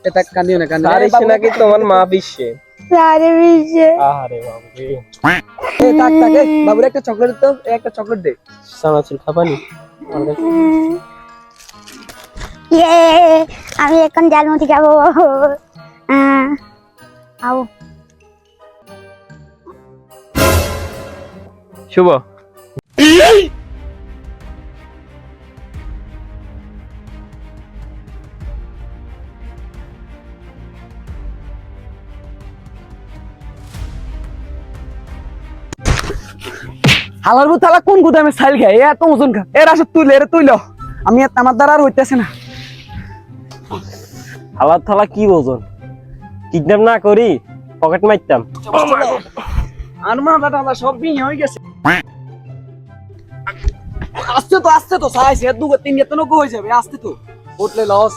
এটা কান্দিও না কান্দিও আর এসে নাকি তোমার মা বিশ্বে আরে বিশে আরে বাবরে এই থাক থাক এই বাবুর একটা চকলেট তো একটা চকলেট দে সানাচুর খাবানি ইয়ে আমি এখন জালমুটি খাবো আও শুভ হালার ভূত হালা কোন গুদামে সাইল খায় এত ওজন খা এর আসে তুইলে এর তুইলো আমি আমার দ্বারা আর হইতেছে না হালার থালা কি ওজন কিডন্যাপ না করি পকেট মারতাম আর মাথা টালা সব ভেঙে হয়ে গেছে আসতে তো সাইজ এর দুগো তিন এত নকো হয়ে যাবে আসতে তো উঠলে লস